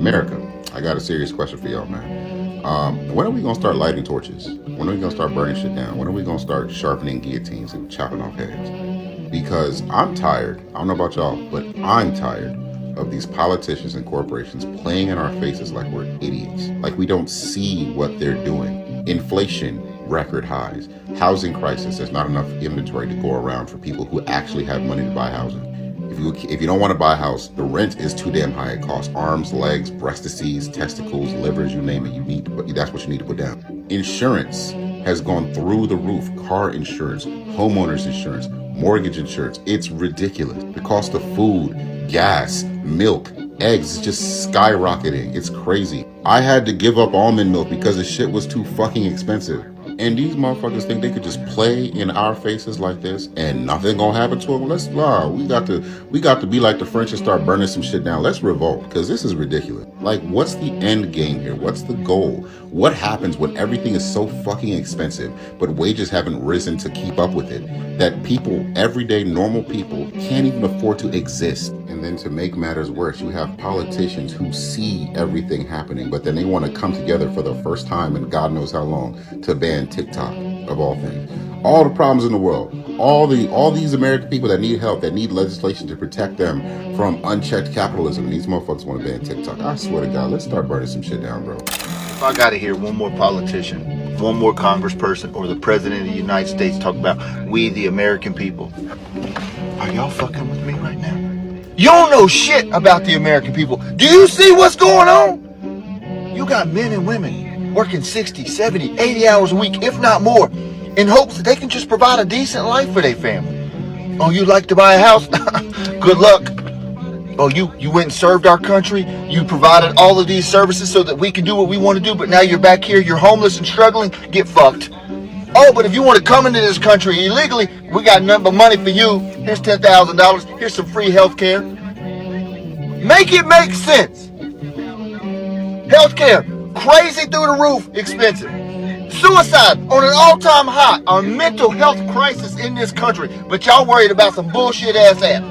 America, I got a serious question for y'all, man. When are we gonna start lighting torches? When are we gonna start burning shit down? When are we gonna start sharpening guillotines and chopping off heads? Because I'm tired. I don't know about y'all, but I'm tired of these politicians and corporations playing in our faces like we're idiots, like we don't see what they're doing. Inflation, record highs. Housing crisis, there's not enough inventory to go around for people who actually have money to buy housing. If you don't want to buy a house, the rent is too damn high. It costs arms, legs, breastises, testicles, livers, you name it. That's what you need to put down. Insurance has gone through the roof. Car insurance, homeowners insurance, mortgage insurance. It's ridiculous. The cost of food, gas, milk, eggs is just skyrocketing. It's crazy. I had to give up almond milk because the shit was too fucking expensive. And these motherfuckers think they could just play in our faces like this and nothing gonna happen to them. We got to be like the French and start burning some shit down. Let's revolt because this is ridiculous. Like, what's the end game here? What's the goal? What happens when everything is so fucking expensive, but wages haven't risen to keep up with it? That people, everyday normal people, can't even afford to exist. And then to make matters worse, you have politicians who see everything happening, but then they want to come together for the first time in God knows how long to ban TikTok, of all things. All the problems in the world, all these American people that need help, that need legislation to protect them from unchecked capitalism, these motherfuckers want to ban TikTok. I swear to God, let's start burning some shit down, bro. If I got to hear one more politician, one more congressperson, or the president of the United States talk about we the American people, are y'all fucking with me right now? You don't know shit about the American people. Do you see what's going on? You got men and women working 60, 70, 80 hours a week, if not more, in hopes that they can just provide a decent life for their family. Oh, you like to buy a house? Good luck. Oh, you went and served our country. You provided all of these services so that we can do what we want to do, but now you're back here, you're homeless and struggling. Get fucked. Oh, but if you want to come into this country illegally, we got nothing but money for you. Here's $10,000. Here's some free health care. Make it make sense. Healthcare, crazy through the roof, expensive. Suicide on an all-time high, a mental health crisis in this country, but y'all worried about some bullshit ass app.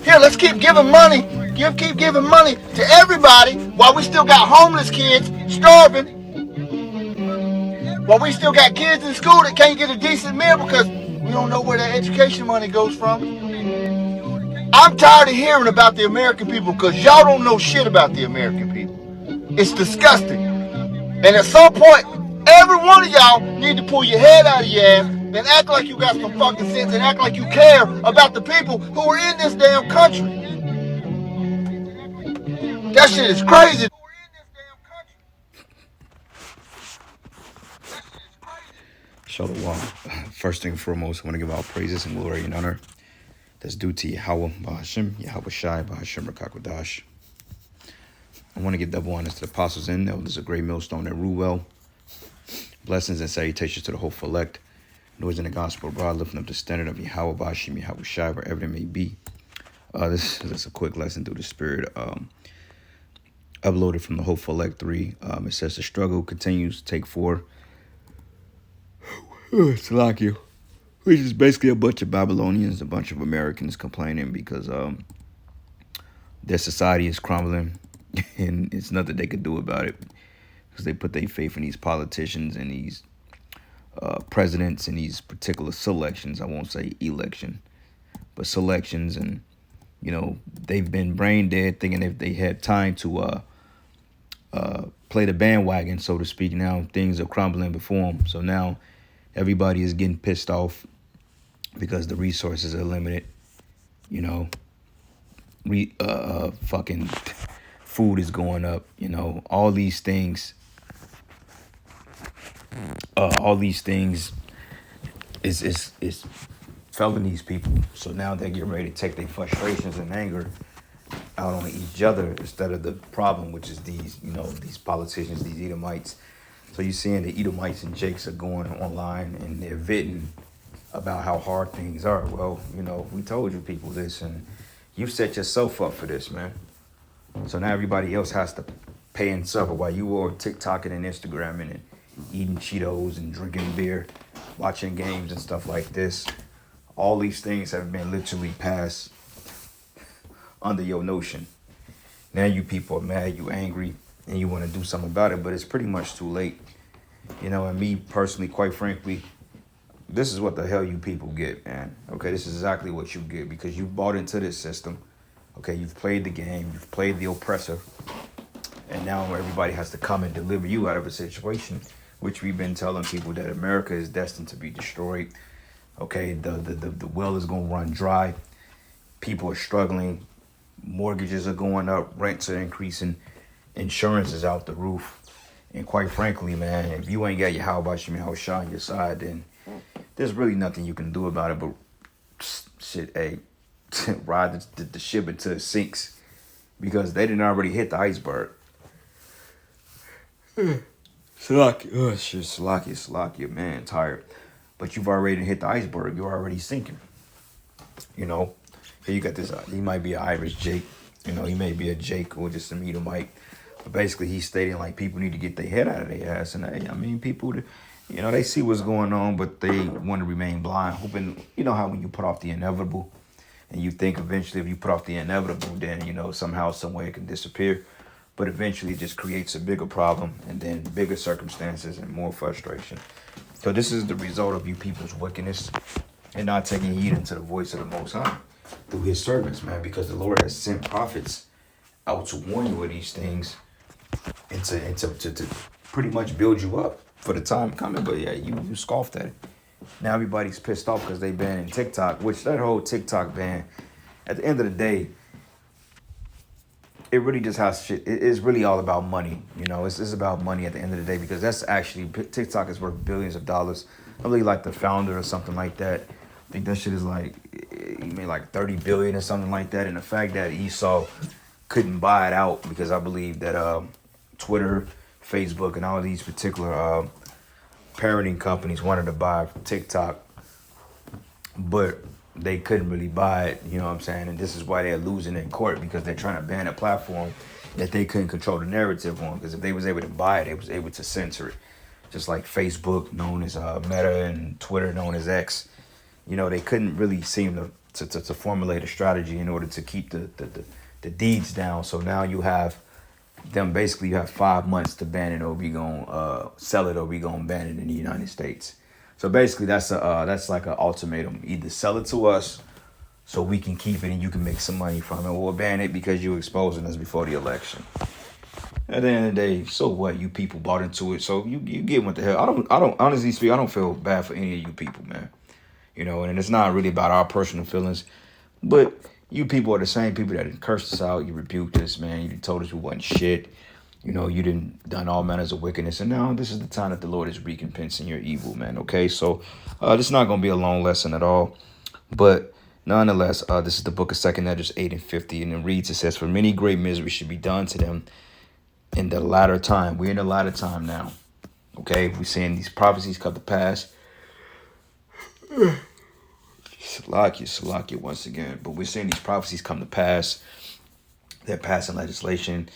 Here, let's keep giving money, keep giving money to everybody while we still got homeless kids starving, while we still got kids in school that can't get a decent meal because we don't know where their education money goes from. I'm tired of hearing about the American people because y'all don't know shit about the American people. It's disgusting. And at some point, every one of y'all need to pull your head out of your ass and act like you got some fucking sense and act like you care about the people who are in this damn country. That shit is crazy. Shalom. First thing and foremost, I want to give all praises and glory and honor that's due to Yahweh Bahashim, Yahweh Shai, Bahashim Rakakwadash. I want to give double honors to the apostles and elders, a great millstone that rule well. Blessings and salutations to the hopeful elect. Noise in the gospel of God, lifting up the standard of Yahweh Bahashim, Yahweh Shai, wherever it may be. This is a quick lesson through the spirit. Uploaded from the Hopeful Elect 3. It says the struggle continues, take 4. It's like you. Which is basically a bunch of Babylonians, a bunch of Americans complaining because their society is crumbling and it's nothing they could do about it because they put their faith in these politicians and these presidents and these particular selections. I won't say election, but selections. And, you know, they've been brain dead thinking if they had time to play the bandwagon, so to speak. Now things are crumbling before them. So now everybody is getting pissed off because the resources are limited. You know, fucking food is going up. You know, all these things is felling these people. So now they're getting ready to take their frustrations and anger out on each other instead of the problem, which is these, you know, these politicians, these Edomites. So you're seeing the Edomites and Jakes are going online and they're venting about how hard things are. Well, you know, we told you people this and you set yourself up for this, man. So now everybody else has to pay and suffer while you were TikToking and Instagramming and eating Cheetos and drinking beer, watching games and stuff like this. All these things have been literally passed under your notion. Now you people are mad, you angry, and you want to do something about it, but it's pretty much too late. And me personally, quite frankly, this is what the hell you people get, man. Okay, this is exactly what you get because you bought into this system. Okay, you've played the game, you've played the oppressor, and now everybody has to come and deliver you out of a situation, which we've been telling people that America is destined to be destroyed. Okay, the well is gonna run dry. People are struggling. Mortgages are going up. Rents are increasing. Insurance is out the roof. And quite frankly, man, if you ain't got your how about your house shot on your side, then there's really nothing you can do about it. But shit, hey, ride the ship until it sinks because they didn't already hit the iceberg. Salakia, man, tired. But you've already hit the iceberg. You're already sinking. Here you got this. He might be an Irish Jake. He may be a Jake or just a Edomite. But basically, he's stating like people need to get their head out of their ass. And hey, I mean, people, they see what's going on, but they want to remain blind, hoping. You know how when you put off the inevitable, and you think eventually if you put off the inevitable, then somehow, some way it can disappear. But eventually, it just creates a bigger problem, and then bigger circumstances and more frustration. So this is the result of you people's wickedness and not taking heed into the voice of the Most High through His servants, man. Because the Lord has sent prophets out to warn you of these things and to pretty much build you up for the time coming. But yeah, you scoffed at it. Now everybody's pissed off because they banned TikTok, which that whole TikTok ban, at the end of the day, it really just has shit. It's really all about money. It's about money at the end of the day because that's actually, TikTok is worth billions of dollars. I believe like the founder or something like that. I think that shit is like, he made like 30 billion or something like that. And the fact that Esau couldn't buy it out because I believe that Twitter, Facebook, and all these particular parenting companies wanted to buy TikTok, but they couldn't really buy it, you know what I'm saying? And this is why they're losing in court because they're trying to ban a platform that they couldn't control the narrative on. Because if they was able to buy it, they was able to censor it. Just like Facebook, known as Meta, and Twitter, known as X. They couldn't really seem to formulate a strategy in order to keep the deeds down. So now you have them, basically you have 5 months to ban it or we gonna sell it or we gonna ban it in the United States. So basically that's like an ultimatum. Either sell it to us so we can keep it and you can make some money from it, or ban it because you're exposing us before the election. At the end of the day, so what? You people bought into it, so you get what the hell. I don't honestly speak, I don't feel bad for any of you people, man. And it's not really about our personal feelings, but you people are the same people that cursed us out. You rebuked us, man. You told us we wasn't shit. You didn't done all manners of wickedness. And now this is the time that the Lord is recompensing your evil, man. Okay, so this is not going to be a long lesson at all. But nonetheless, this is the book of 2 Esdras 8 and 50. And it reads, it says, for many great misery should be done to them in the latter time. We're in the latter time now. Okay, we're seeing these prophecies come to pass. Salakia once again. But we're seeing these prophecies come to pass. They're passing legislation.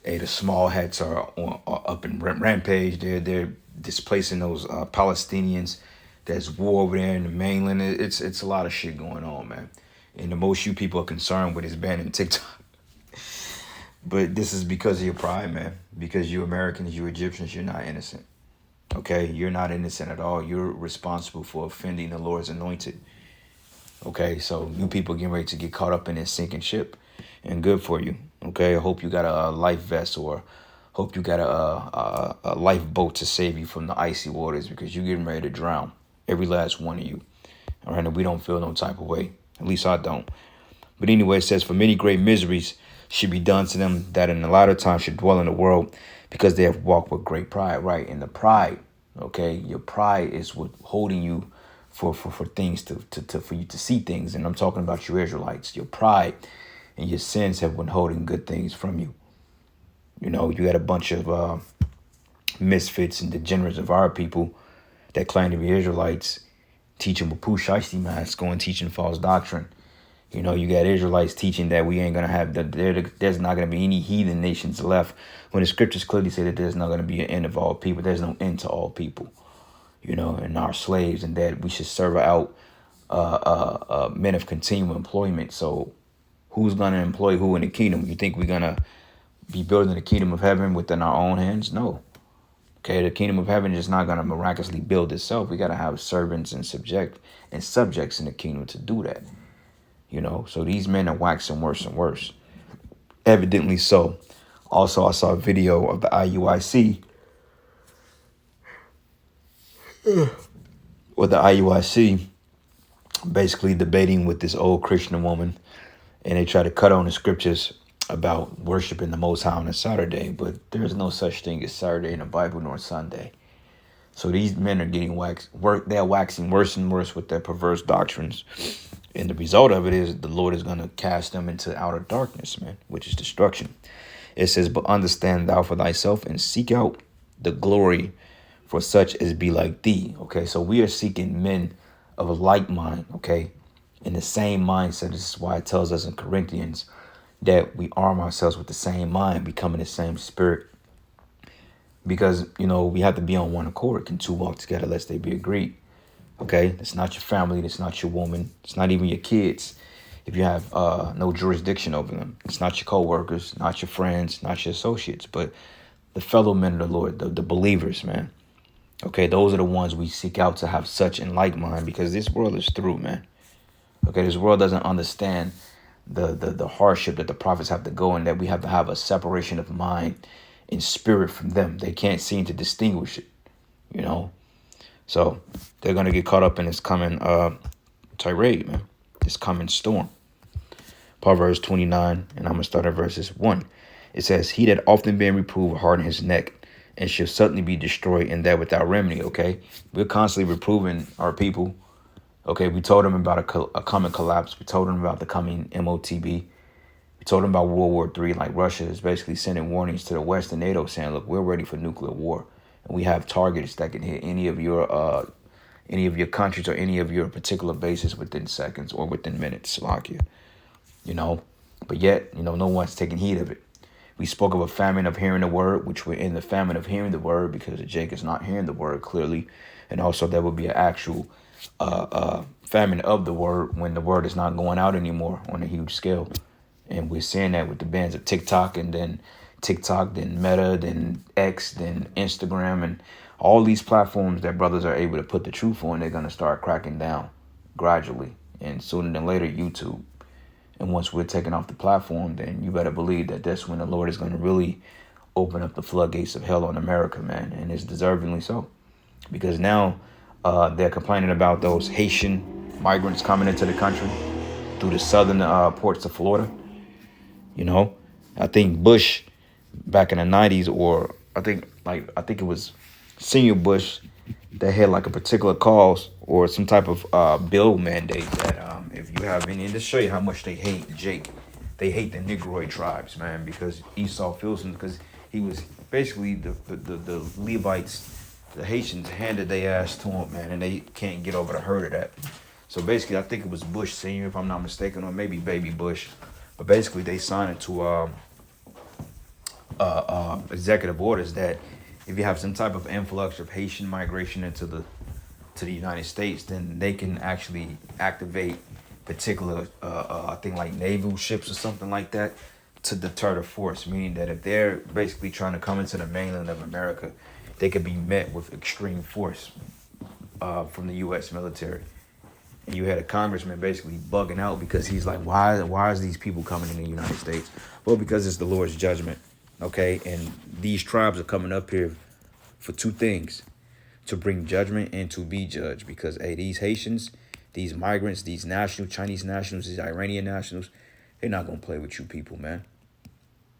Hey, the small hats are up in rampage. They're displacing those Palestinians. There's war over there in the mainland. It's a lot of shit going on, man. And the most you people are concerned with is banning TikTok. But this is because of your pride, man. Because you Americans, you Egyptians, you're not innocent. Okay? You're not innocent at all. You're responsible for offending the Lord's anointed. Okay? So you people getting ready to get caught up in this sinking ship. And good for you. Okay? I hope you got a life vest or hope you got a lifeboat to save you from the icy waters because you're getting ready to drown. Every last one of you. All right? And we don't feel no type of way. At least I don't. But anyway, it says, for many great miseries should be done to them that in the latter time should dwell in the world because they have walked with great pride, right? And the pride, okay, your pride is what holding you for things for you to see things. And I'm talking about you Israelites. Your pride and your sins have been holding good things from you. You got a bunch of misfits and degenerates of our people that claim to be Israelites teaching Bapu Shiesty mask, going teaching false doctrine. You got Israelites teaching that we ain't going to have, there's not going to be any heathen nations left. When the scriptures clearly say that there's not going to be an end of all people. There's no end to all people, and our slaves, and that we should serve out men of continual employment. So who's gonna employ who in the kingdom? You think we're gonna be building the kingdom of heaven within our own hands? No. Okay, the kingdom of heaven is not gonna miraculously build itself. We gotta have servants and subjects in the kingdom to do that. So these men are waxing worse and worse. Evidently so. Also, I saw a video of the IUIC, or the IUIC basically debating with this old Christian woman, and they try to cut on the scriptures about worshiping the Most High on a Saturday, but there's no such thing as Saturday in the Bible nor Sunday. So these men are getting they're waxing worse and worse with their perverse doctrines. And the result of it is the Lord is going to cast them into outer darkness, man, which is destruction. It says, but understand thou for thyself and seek out the glory for such as be like thee. Okay, so we are seeking men of a like mind, okay, in the same mindset. This is why it tells us in Corinthians that we arm ourselves with the same mind, becoming the same spirit. Because, we have to be on one accord. Can two walk together lest they be agreed? Okay, it's not your family. It's not your woman. It's not even your kids. If you have no jurisdiction over them, it's not your co-workers, not your friends, not your associates, but the fellow men of the Lord, the believers, man. Okay, those are the ones we seek out to have such in like mind, because this world is through, man. Okay, this world doesn't understand the hardship that the prophets have to go in, that we have to have a separation of mind and spirit from them. They can't seem to distinguish it, So they're going to get caught up in this coming tirade, man, this coming storm. Proverbs 29, and I'm going to start at verses 1. It says, he that often been reproved harden his neck, and shall suddenly be destroyed, and that without remedy. Okay, we're constantly reproving our people. Okay, we told them about a coming collapse. We told them about the coming MOTB. We told them about World War III. Like, Russia is basically sending warnings to the West and NATO saying, look, we're ready for nuclear war. And we have targets that can hit any of your countries or any of your particular bases within seconds or within minutes, Slovakia. But yet, no one's taking heed of it. We spoke of a famine of hearing the word, which we're in the famine of hearing the word because Jake is not hearing the word clearly. And also there will be an actual famine of the word when the word is not going out anymore on a huge scale. And we're seeing that with the bands of TikTok, then Meta, then X, then Instagram, and all these platforms that brothers are able to put the truth on. They're going to start cracking down gradually, and sooner than later YouTube. And once we're taken off the platform, then you better believe that that's when the Lord is going to really open up the floodgates of hell on America, man. And it's deservingly so. Because now they're complaining about those Haitian migrants coming into the country through the southern ports of Florida. I think Bush back in the 90s, or I think it was Senior Bush that had like a particular cause or some type of bill mandate that if you have any, and to show you how much they hate Jake, they hate the Negroid tribes, man, because Esau feels him, because he was basically the Levites, the Haitians handed their ass to him, man, and they can't get over the hurt of that. So basically, I think it was Bush Senior, if I'm not mistaken, or maybe Baby Bush, but basically they signed into executive orders that if you have some type of influx of Haitian migration into the United States, then they can actually activate particular, I think like naval ships or something like that to deter the force, meaning that if they're basically trying to come into the mainland of America, they could be met with extreme force from the U.S. military. And you had a congressman basically bugging out because he's like, why is these people coming in the United States? Well, because it's the Lord's judgment, okay? And these tribes are coming up here for two things: to bring judgment and to be judged. Because, hey, these Haitians, these migrants, these Chinese nationals, these Iranian nationals, they're not going to play with you people, man.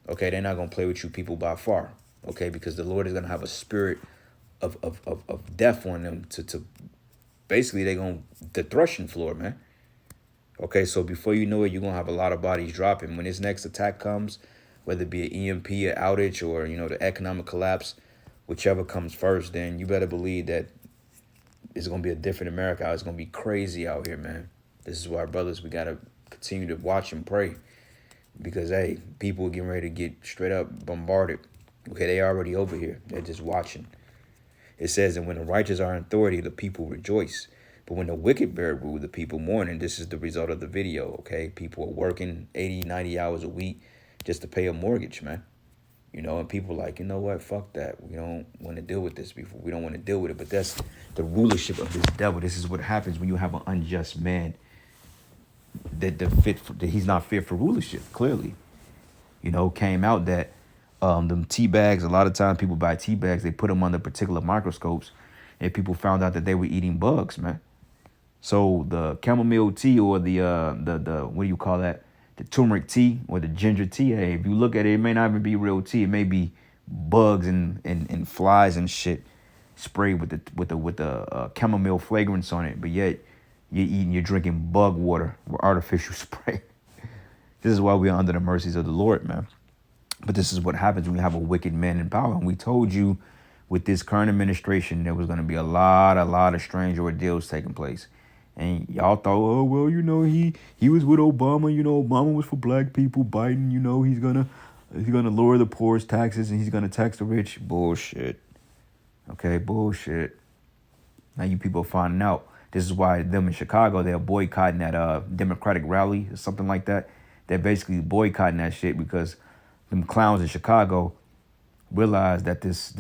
Okay, they're not going to play with you people by far, okay? Because the Lord is going to have a spirit of death on them to basically they're going to the threshing floor, man. Okay, so before you know it, you're going to have a lot of bodies dropping. When this next attack comes, whether it be an EMP, an outage, or, the economic collapse, whichever comes first, then you better believe that it's going to be a different America. It's going to be crazy out here, man. This is why, brothers, we got to continue to watch and pray. Because, hey, people are getting ready to get straight up bombarded. Okay, they already over here. They're just watching. It says, and when the righteous are in authority, the people rejoice. But when the wicked bear rule, the people mourn, and this is the result of the video, okay? People are working 80, 90 hours a week just to pay a mortgage, man. You know, and people are like, you know what, fuck that. We don't want to deal with this before. We don't want to deal with it. But that's the rulership of this devil. This is what happens when you have an unjust man that he's not fit for rulership, clearly. You know, came out that them tea bags, a lot of times people buy tea bags, they put them under particular microscopes, and people found out that they were eating bugs, man. So the chamomile tea or the what do you call that? The turmeric tea or the ginger tea. Hey, if you look at it, it may not even be real tea. It may be bugs and flies and shit sprayed with the chamomile fragrance on it. But yet you're drinking bug water with artificial spray. This is why we are under the mercies of the Lord, man. But this is what happens when you have a wicked man in power. And we told you with this current administration, there was going to be a lot of strange ordeals taking place. And y'all thought, oh, well, you know, he was with Obama. You know, Obama was for black people. Biden, you know, he's gonna lower the poor's taxes and he's gonna tax the rich. Bullshit. Okay, bullshit. Now you people are finding out. This is why them in Chicago, they're boycotting that Democratic rally or something like that. They're basically boycotting that shit because them clowns in Chicago realized that this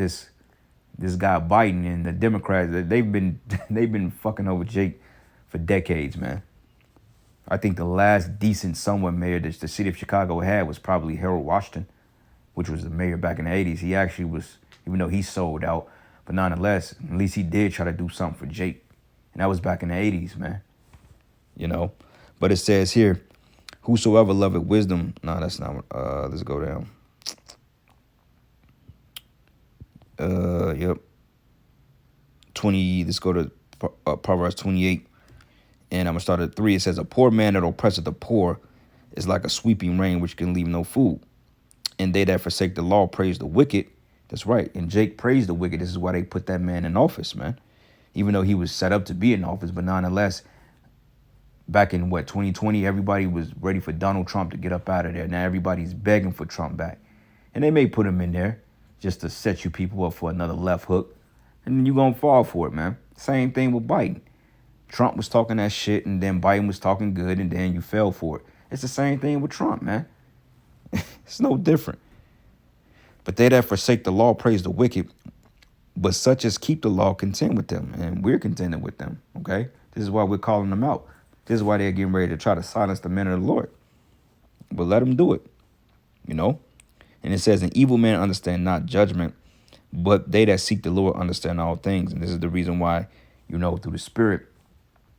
guy Biden and the Democrats, they've been fucking over Jake for decades, man. I think the last decent somewhat mayor that the city of Chicago had was probably Harold Washington, which was the mayor back in the 80s. He actually was, even though he sold out, but nonetheless, at least he did try to do something for Jake. And that was back in the 80s, man. You know? But it says here, whosoever loveth wisdom. No, that's not what, let's go down. Yep. 20, let's go to Proverbs 28. And I'm going to start at 3. It says, a poor man that oppresseth the poor is like a sweeping rain which can leave no food. And they that forsake the law praise the wicked. That's right. And Jake praised the wicked. This is why they put that man in office, man. Even though he was set up to be in office, but nonetheless, back in 2020, everybody was ready for Donald Trump to get up out of there. Now everybody's begging for Trump back. And they may put him in there just to set you people up for another left hook. And you're going to fall for it, man. Same thing with Biden. Trump was talking that shit, and then Biden was talking good, and then you fell for it. It's the same thing with Trump, man. It's no different. But they that forsake the law praise the wicked, but such as keep the law contend with them, and we're contending with them, okay? This is why we're calling them out. This is why they're getting ready to try to silence the men of the Lord. But let them do it, you know? And it says, an evil man understand not judgment, but they that seek the Lord understand all things. And this is the reason why, you know, through the Spirit,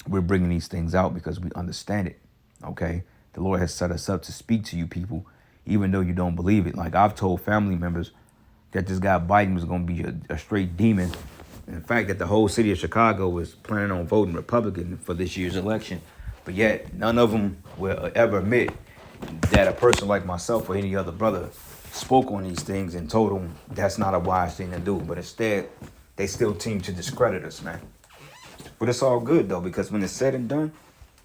we're bringing these things out because we understand it, okay? The Lord has set us up to speak to you people, even though you don't believe it. Like I've told family members that this guy Biden was going to be a straight demon. In fact, that the whole city of Chicago was planning on voting Republican for this year's election. But yet, none of them will ever admit that a person like myself or any other brother spoke on these things and told them that's not a wise thing to do. But instead, they still seem to discredit us, man. But it's all good, though, because when it's said and done,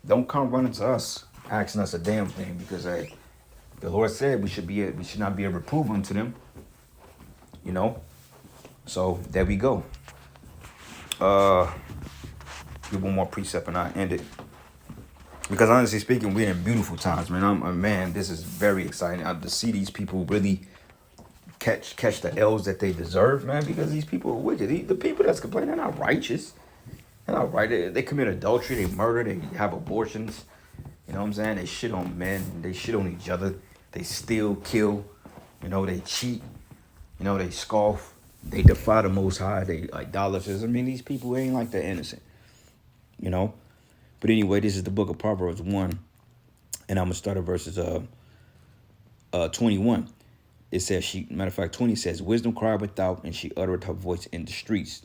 don't come running to us asking us a damn thing, because hey, the Lord said we should not be a reproof unto them, you know. So there we go. Give one more precept and I end it. Because honestly speaking, we're in beautiful times, man. Man, this is very exciting to see these people really catch the L's that they deserve, man. Because these people are wicked. The people that's complaining, they're not righteous. They're not right. They commit adultery, they murder, they have abortions. You know what I'm saying? They shit on men. They shit on each other. They steal, kill. You know, they cheat. You know, they scoff. They defy the Most High. They idolaters. I mean, these people ain't like they're innocent. You know? But anyway, this is the book of Proverbs 1. And I'm going to start at verses 21. It says, matter of fact, 20 says, wisdom cried without, and she uttered her voice in the streets.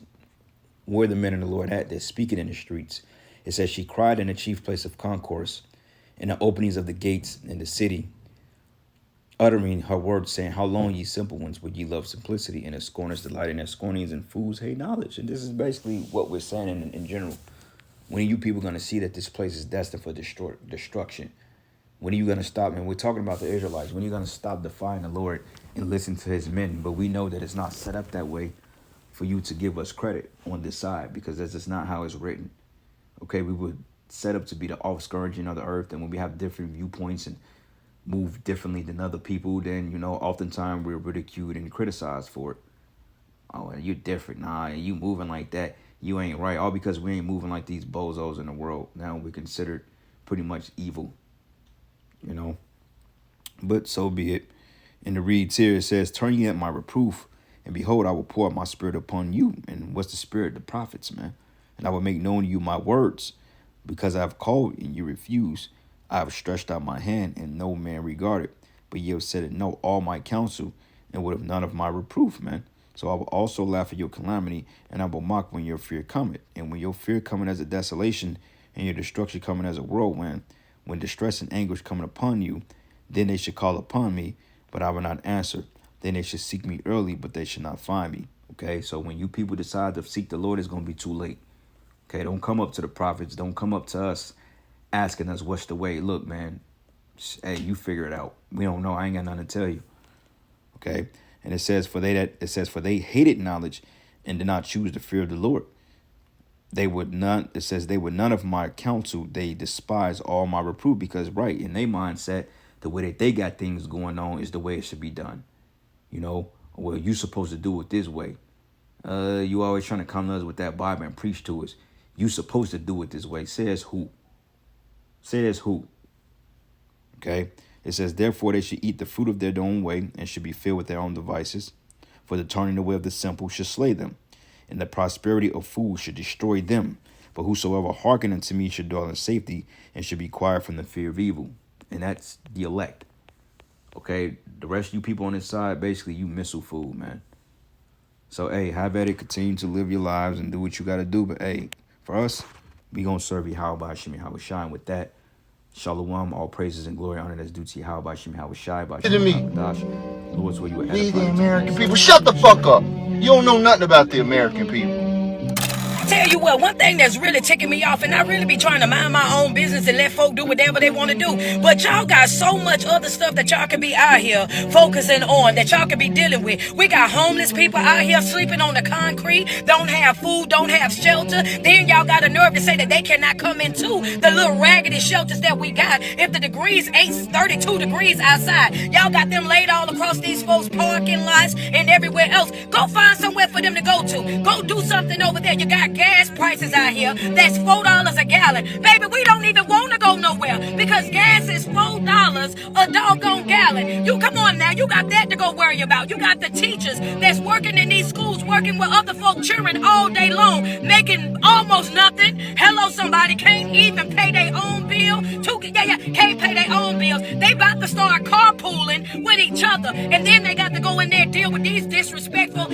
Where the men of the Lord at? They're speaking in the streets. It says, she cried in the chief place of concourse, in the openings of the gates in the city, uttering her words, saying, how long, ye simple ones, would ye love simplicity, and as scorners delight in their scornings, and fools hate knowledge. And this is basically what we're saying in general. When are you people going to see that this place is destined for destruction? When are you going to stop? And we're talking about the Israelites. When are you going to stop defying the Lord and listen to his men? But we know that it's not set up that way for you to give us credit on this side, because that's just not how it's written. Okay, we were set up to be the offscourging of the earth, and when we have different viewpoints and move differently than other people, then oftentimes we're ridiculed and criticized for it. Oh, you're different. Nah, you moving like that. You ain't right. All because we ain't moving like these bozos in the world. Now we're considered pretty much evil, you know. But so be it. In the reads here, it says, "Turn ye at my reproof, and behold, I will pour out my spirit upon you." And what's the spirit? The prophets, man. "And I will make known to you my words, because I have called and you refuse. I have stretched out my hand, and no man regarded. But ye have said it, no, all my counsel, and would have none of my reproof, man. So I will also laugh at your calamity, and I will mock when your fear cometh. And when your fear cometh as a desolation, and your destruction cometh as a whirlwind, when distress and anguish cometh upon you, then they should call upon me, but I will not answer. Then they should seek me early, but they should not find me." Okay, so when you people decide to seek the Lord, it's going to be too late. Okay, don't come up to the prophets. Don't come up to us asking us what's the way. Look, man, hey, you figure it out. We don't know. I ain't got nothing to tell you. Okay, and it says for they hated knowledge and did not choose the fear of the Lord. They would none. It says they would none of my counsel. They despise all my reproof, because right in their mindset, the way that they got things going on is the way it should be done. Well, you supposed to do it this way. You always trying to come to us with that Bible and preach to us. You supposed to do it this way. Says who? Says who? Okay. It says, "Therefore they should eat the fruit of their own way, and should be filled with their own devices. For the turning away of the simple should slay them, and the prosperity of fools should destroy them. But whosoever hearken unto me should dwell in safety, and should be quiet from the fear of evil." And that's the elect. Okay. The rest of you people on this side, basically, you missile food, man. So, hey, have at it. Continue to live your lives and do what you got to do. But, hey, for us, we going to serve Yahweh Hashem Yahweh Shai. With that, Shalom, all praises and glory, honor that's due to Yahweh Hashem Yahweh Shai. To me, Lord's where you were we the edified. American people. Shut the fuck up. You don't know nothing about the American people. Tell you what, one thing that's really ticking me off, and I really be trying to mind my own business and let folk do whatever they want to do, but y'all got so much other stuff that y'all can be out here focusing on, that y'all can be dealing with. We got homeless people out here sleeping on the concrete, don't have food, don't have shelter. Then y'all got a nerve to say that they cannot come into the little raggedy shelters that we got. If the degrees ain't 32 degrees outside, y'all got them laid all across these folks' parking lots and everywhere else. Go find somewhere for them to go to. Go do something over there. You got gas prices out here that's $4 a gallon. Baby, we don't even want to go nowhere because gas is $4 a doggone gallon. You come on now, you got that to go worry about. You got the teachers that's working in these schools, working with other folk children all day long, making almost nothing. Hello, somebody can't even pay their own bill. Can't pay their own bills. They about to start carpooling with each other, and then they got to go in there and deal with these disrespectful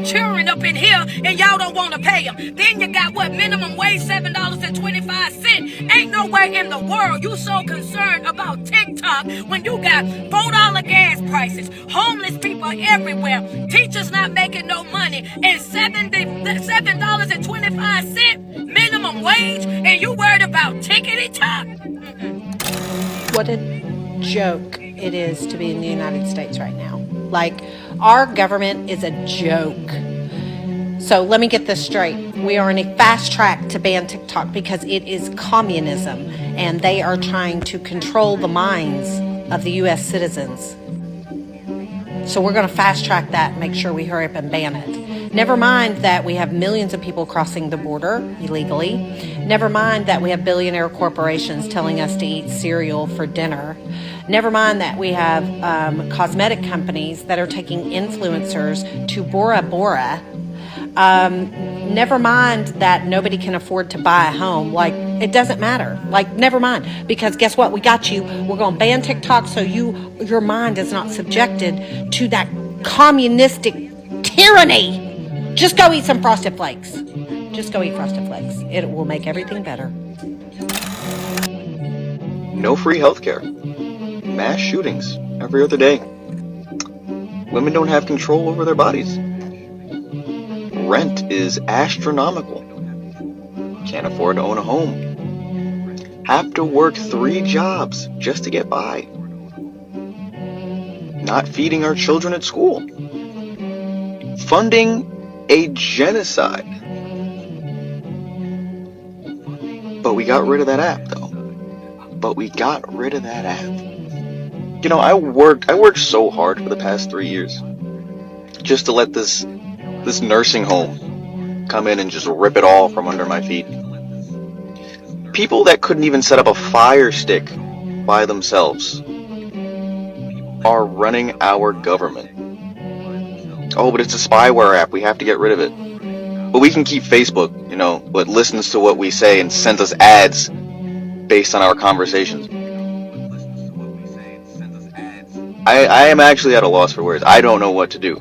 children up in here, and y'all don't want to pay them. Then you got what, minimum wage $7.25. Ain't no way in the world you so concerned about TikTok when you got $4 gas prices, homeless people everywhere, teachers not making no money, and $7.25 minimum wage, and you worried about tickety top. What a joke it is to be in the United States right now. Like, our government is a joke. So let me get this straight. We are in a fast track to ban TikTok because it is communism, and they are trying to control the minds of the U.S. citizens. So we're going to fast track that and make sure we hurry up and ban it. Never mind that we have millions of people crossing the border illegally. Never mind that we have billionaire corporations telling us to eat cereal for dinner. Never mind that we have cosmetic companies that are taking influencers to Bora Bora. Never mind that nobody can afford to buy a home. Like, it doesn't matter. Like, never mind. Because guess what? We got you. We're going to ban TikTok so your mind is not subjected to that communistic tyranny. Just go eat some Frosted Flakes. Just go eat Frosted Flakes. It will make everything better. No free healthcare. Mass shootings every other day. Women don't have control over their bodies. Rent is astronomical. Can't afford to own a home. Have to work 3 jobs just to get by. Not feeding our children at school. Funding a genocide. But we got rid of that app, though. But we got rid of that app. You know, I worked so hard for the past 3 years just to let this nursing home come in and just rip it all from under my feet. People that couldn't even set up a Fire Stick by themselves are running our government. Oh, but it's a spyware app. We have to get rid of it. But we can keep Facebook, you know, what listens to what we say and sends us ads based on our conversations. I am actually at a loss for words. I don't know what to do.